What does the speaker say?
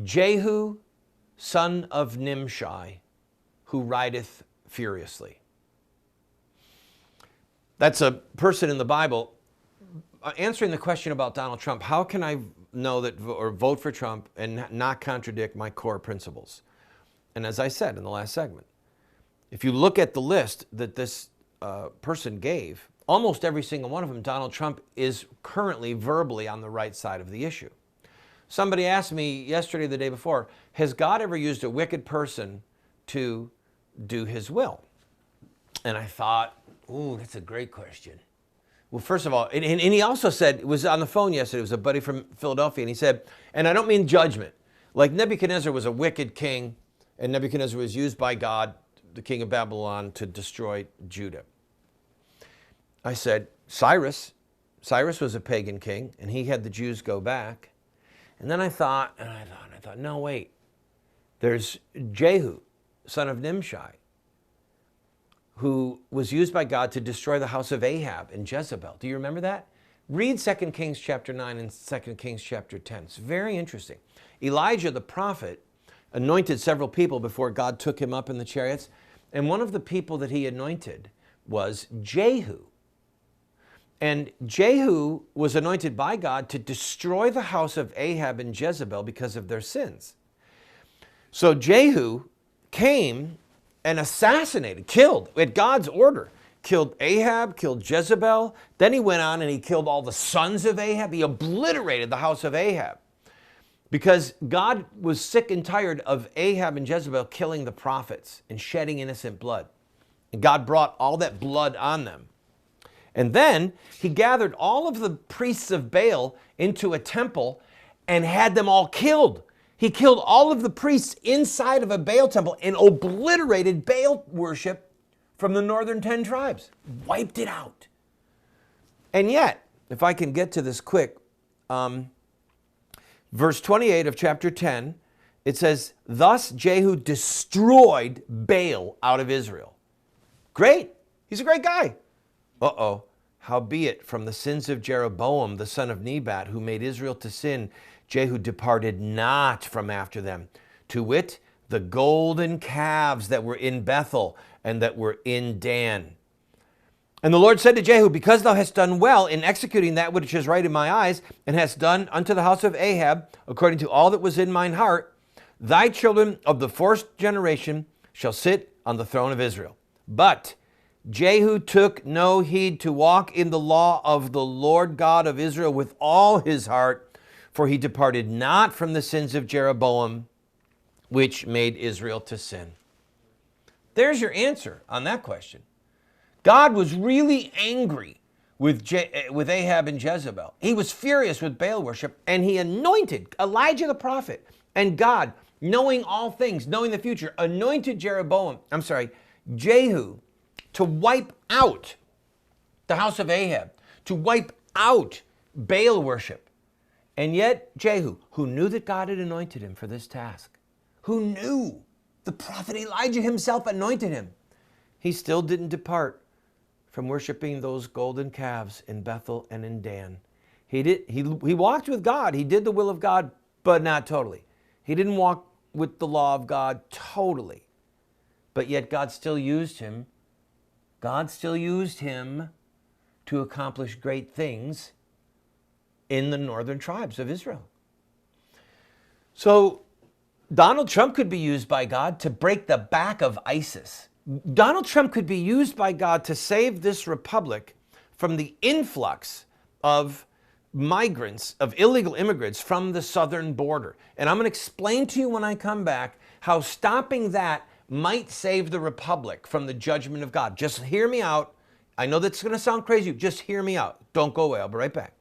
Jehu, son of Nimshi, who rideth furiously. That's a person in the Bible answering the question about Donald Trump. How can I know that or vote for Trump and not contradict my core principles? And as I said in the last segment, if you look at the list that this person gave, almost every single one of them, Donald Trump is currently verbally on the right side of the issue. Somebody asked me yesterday, the day before, has God ever used a wicked person to do his will? And I thought, ooh, that's a great question. Well, first of all, and he also said, it was on the phone yesterday, it was a buddy from Philadelphia, and he said, and I don't mean judgment, like Nebuchadnezzar was a wicked king, and Nebuchadnezzar was used by God, the king of Babylon, to destroy Judah. I said, Cyrus was a pagan king, and he had the Jews go back. And then I thought, no, wait. There's Jehu, son of Nimshi, who was used by God to destroy the house of Ahab and Jezebel. Do you remember that? Read 2 Kings chapter 9 and 2 Kings chapter 10. It's very interesting. Elijah the prophet anointed several people before God took him up in the chariots. And one of the people that he anointed was Jehu. And Jehu was anointed by God to destroy the house of Ahab and Jezebel because of their sins. So Jehu came and assassinated, killed, at God's order, killed Ahab, killed Jezebel. Then he went on and he killed all the sons of Ahab. He obliterated the house of Ahab because God was sick and tired of Ahab and Jezebel killing the prophets and shedding innocent blood. And God brought all that blood on them. And then he gathered all of the priests of Baal into a temple and had them all killed. He killed all of the priests inside of a Baal temple and obliterated Baal worship from the northern 10 tribes. Wiped it out. And yet, if I can get to this quick, verse 28 of chapter 10, it says, thus Jehu destroyed Baal out of Israel. Great. He's a great guy. Uh-oh. Howbeit, from the sins of Jeroboam, the son of Nebat, who made Israel to sin, Jehu departed not from after them, to wit, the golden calves that were in Bethel and that were in Dan. And the Lord said to Jehu, because thou hast done well in executing that which is right in my eyes, and hast done unto the house of Ahab, according to all that was in mine heart, thy children of the fourth generation shall sit on the throne of Israel. But Jehu took no heed to walk in the law of the Lord God of Israel with all his heart, for he departed not from the sins of Jeroboam, which made Israel to sin. There's your answer on that question. God was really angry with Ahab and Jezebel. He was furious with Baal worship, and he anointed Elijah the prophet. And God, knowing all things, knowing the future, anointed Jehu, to wipe out the house of Ahab, to wipe out Baal worship. And yet Jehu, who knew that God had anointed him for this task, who knew the prophet Elijah himself anointed him, he still didn't depart from worshiping those golden calves in Bethel and in Dan. He walked with God. He did the will of God, but not totally. He didn't walk with the law of God totally. But yet God still used him. God still used him to accomplish great things in the northern tribes of Israel. So Donald Trump could be used by God to break the back of ISIS. Donald Trump could be used by God to save this republic from the influx of migrants, of illegal immigrants from the southern border. And I'm going to explain to you when I come back how stopping that might save the republic from the judgment of God. Just hear me out. I know that's going to sound crazy. Just hear me out. Don't go away. I'll be right back.